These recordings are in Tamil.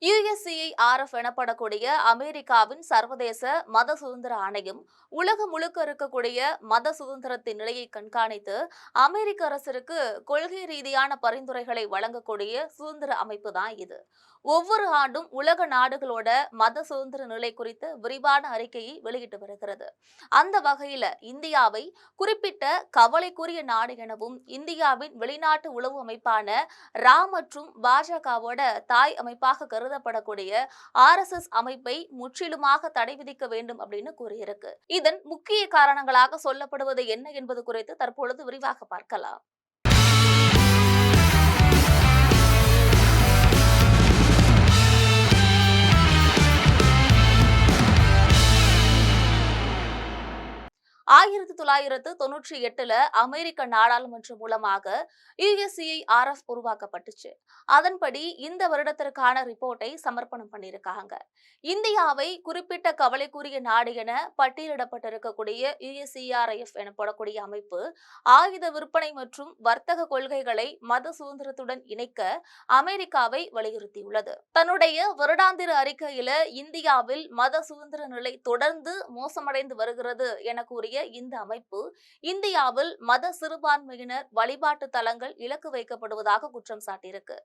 USCIRF எனப்படக்கூடிய அமெரிக்காவின் சர்வதேச மத சுதந்திர ஆணையம் உலகம் முழுக்க இருக்கக்கூடிய மத சுதந்திரத்தின் நிலையை கண்காணித்து அமெரிக்க அரசிற்கு கொள்கை ரீதியான பரிந்துரைகளை வழங்கக்கூடிய சுதந்திர அமைப்பு தான் இது. ஒவ்வொரு ஆண்டும் உலக நாடுகளோட மத சுதந்திர நிலை குறித்த விரிவான அறிக்கையை வெளியிட்டு வருகிறது. அந்த வகையில இந்தியாவை குறிப்பிட்ட கவலைக்குரிய நாடு எனவும் இந்தியாவின் வெளிநாட்டு உளவு அமைப்பான ரா மற்றும் பாஜகவோட தாய் அமைப்பாக கருதப்படக்கூடிய RSS அமைப்பை முற்றிலுமாக தடை விதிக்க வேண்டும் அப்படின்னு கூறியிருக்கு. இதன் முக்கிய காரணங்களாக சொல்லப்படுவது என்ன என்பது குறித்து தற்பொழுது விரிவாக பார்க்கலாம். 1998ல அமெரிக்க நாடாளுமன்றம் மூலமாக USCIRF உருவாக்கப்பட்டுச்சு. அதன்படி இந்த வருடத்திற்கான ரிப்போர்ட்டை சமர்ப்பணம் பண்ணியிருக்காங்க. இந்தியாவை குறிப்பிட்ட கவலைக்குரிய நாடு என பட்டியலிடப்பட்டிருக்கக்கூடிய USCIRF எனப்படக்கூடிய அமைப்பு ஆயுத விற்பனை மற்றும் வர்த்தக கொள்கைகளை மத சுதந்திரத்துடன் இணைக்க அமெரிக்காவை வலியுறுத்தியுள்ளது. தன்னுடைய வருடாந்திர அறிக்கையில இந்தியாவில் மத சுதந்திர நிலை தொடர்ந்து மோசமடைந்து வருகிறது என கூறிய இந்த அமைப்பு இந்தியாவில் மத சிறுபான்மையினர் வழிபாட்டு தலங்கள் இலக்கு வைக்கப்படுவதாக குற்றம் சாட்டியிருக்கு.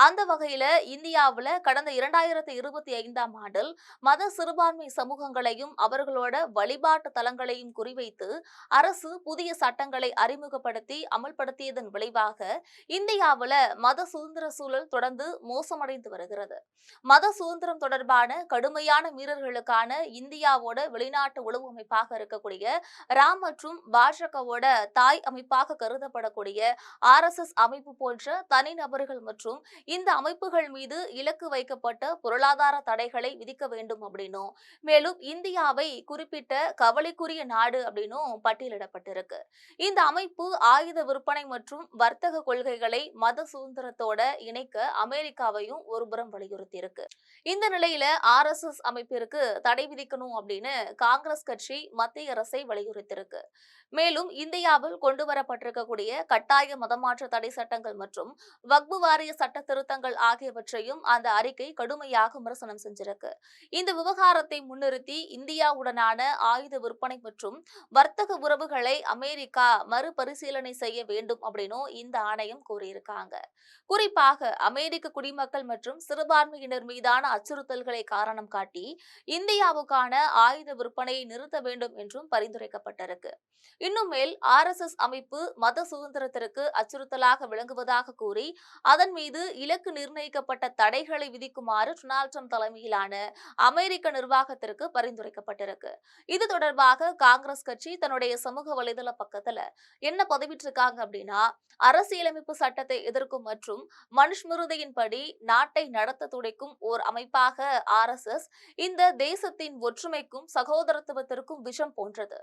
அந்த வகையில இந்தியாவில் கடந்த 2025ஆம் ஆண்டில் மத சிறுபான்மை சமூகங்களையும் அவர்களோட வழிபாட்டு தலங்களையும் குறிவைத்து அரசு புதிய சட்டங்களை அறிமுகப்படுத்தி அமல்படுத்தியதன் விளைவாக இந்தியாவில் மத சுதந்திர சூழல் தொடர்ந்து மோசமடைந்து வருகிறது. மத சுதந்திரம் தொடர்பான கடுமையான மீறல்களுக்கான இந்தியாவோட வெளிநாட்டு உளவு அமைப்பாக இருக்கக்கூடிய ராம் மற்றும் பாஜகவோட தாய் அமைப்பாக கருதப்படக்கூடிய RSS அமைப்பு போன்ற தனிநபர்கள் மற்றும் இந்த அமைப்புகள் மீது இலக்கு வைக்கப்பட்ட பொருளாதார தடைகளை விதிக்க வேண்டும் அப்படின்னும், மேலும் இந்தியாவை குறிப்பிட்ட கவலைக்குரிய நாடு அப்படின்னும் பட்டியலிடப்பட்டிருக்கு. இந்த அமைப்பு ஆயுத விற்பனை மற்றும் வர்த்தக கொள்கைகளை மத சுதந்திரத்தோட இணைக்க அமெரிக்காவையும் ஒருபுறம் வலியுறுத்தி இருக்கு. இந்த நிலையில RSS அமைப்பிற்கு தடை விதிக்கணும் அப்படின்னு காங்கிரஸ் கட்சி மத்திய அரசை வலியுறுத்தியிருக்கு. மேலும் இந்தியாவில் கொண்டு வரப்பட்டிருக்கக்கூடிய கட்டாய மதமாற்ற தடை சட்டங்கள் மற்றும் வக்பு வாரிய சட்ட திருத்தங்கள் ஆகியவற்றையும் அந்த அறிக்கை கடுமையாக விமர்சனம் செஞ்சிருக்கு. இந்த விவகாரத்தை முன்னிறுத்தி இந்தியாவுடனான ஆயுத விற்பனை மற்றும் வர்த்தக உறவுகளை அமெரிக்கா மறுபரிசீலனை செய்ய வேண்டும் அப்படின்னு இந்த ஆணையம் கூறியிருக்காங்க. குறிப்பாக அமெரிக்க குடிமக்கள் மற்றும் சிறுபான்மையினர் மீதான அச்சுறுத்தல்களை காரணம் காட்டி இந்தியாவுக்கான ஆயுத விற்பனையை நிறுத்த வேண்டும் என்றும் பரிந்துரைக்கப்பட்டிருக்கு. இன்னும் மேல் RSS அமைப்பு மத சுதந்திரத்திற்கு அச்சுறுத்தலாக விளங்குவதாக கூறி அதன் மீது இலக்கு நிர்ணயிக்கப்பட்ட தடைகளை விதிக்குமாறு டொனால்ட் ட்ரம்ப் தலைமையிலான அமெரிக்க நிர்வாகத்திற்கு பரிந்துரைக்கப்பட்டிருக்கு. இது தொடர்பாக காங்கிரஸ் கட்சி தன்னுடைய சமூக வலைதள பக்கத்துல என்ன பதிவிட்டிருக்காங்க அப்படின்னா, அரசியலமைப்பு சட்டத்தை எதிர்க்கும் மற்றும் மனுஸ்மிருதியின்படி நாட்டை நடத்த துடைக்கும் ஓர் அமைப்பாக RSS இந்த தேசத்தின் ஒற்றுமைக்கும் சகோதரத்துவத்திற்கும் விஷம் போன்றது.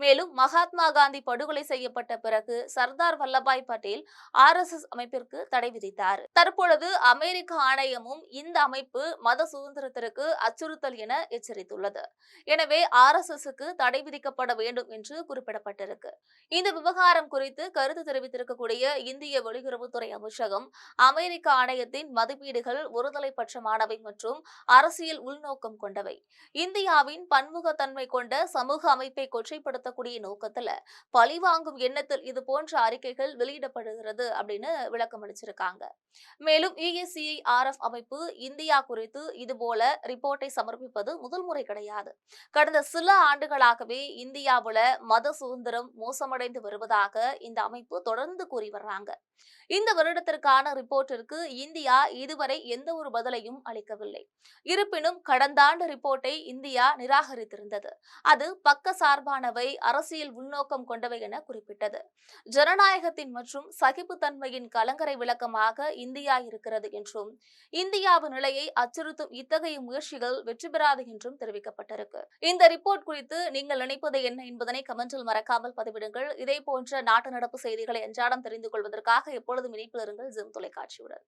மேலும் மகாத்மா காந்தி படுகொலை செய்யப்பட்ட பிறகு சர்தார் வல்லபாய் பட்டேல் RSS அமைப்பிற்கு தடை விதித்தார். தற்பொழுது அமெரிக்க ஆணையமும் இந்த அமைப்பு மத சுதந்திரத்திற்கு அச்சுறுத்தல் என எச்சரித்துள்ளது. எனவே RSSக்கு தடை விதிக்கப்பட வேண்டும் என்று குறிப்பிடப்பட்டிருக்கு. இந்த விவகாரம் குறித்து கருத்து தெரிவித்திருக்கக்கூடிய இந்திய வெளியுறவுத்துறை அமைச்சகம் அமெரிக்க ஆணையத்தின் மதிப்பீடுகள் ஒருதலைப்பட்சமானவை மற்றும் அரசியல் உள்நோக்கம் கொண்டவை. இந்தியாவின் பன்முகத்தன்மை கொண்ட சமூக அமைப்பை கொச்சைப்படுத்தக்கூடிய நோக்கத்துல பழிவாங்கும் எண்ணத்தில் இது போன்ற அறிக்கைகள் வெளியிடப்படுகிறது அப்படின்னு விளக்கம் அளிச்சிருக்காங்க. மேலும் USCIRF அமைப்பு இந்தியா குறித்து இதுபோல ரிப்போர்ட்டை சமர்ப்பிப்பது முதல் முறை கிடையாது. கடந்த சில ஆண்டுகளாகவே இந்தியாவுல மத சுதந்திரம் மோசமடைந்து வருவதாக இந்த அமைப்பு தொடர்ந்து கூறி வர்றாங்க. இந்த வருடத்திற்கான ரிப்போர்ட்டிற்கு இந்தியா இதுவரை எந்த ஒரு பதிலையும் அளிக்கவில்லை. இருப்பினும் கடந்த ஆண்டு ரிப்போர்ட்டை இந்தியா நிராகரித்திருந்தது. அது பக்க சார்பானவை, அரசியல் உள்நோக்கம் கொண்டவை என குறிப்பிட்டது. ஜனநாயகத்தின் மற்றும் சகிப்புத்தன்மையின் கலங்கரை விளக்கமாக இந்தியா இருக்கிறது என்றும் இந்தியாவின் நிலையை அச்சுறுத்தும் இத்தகைய முயற்சிகள் வெற்றி பெறாது என்றும் தெரிவிக்கப்பட்டிருக்கு. இந்த ரிப்போர்ட் குறித்து நீங்கள் நினைப்பது என்ன என்பதனை கமெண்டில் மறக்காமல் பதிவிடுங்கள். இதே போன்ற நாட்டு நடப்பு செய்திகளை அன்றாடம் தெரிந்து கொள்வதற்காக எப்பொழுதும் இணைப்பில் இருங்கள் ஜிம் தொலைக்காட்சியுடன்.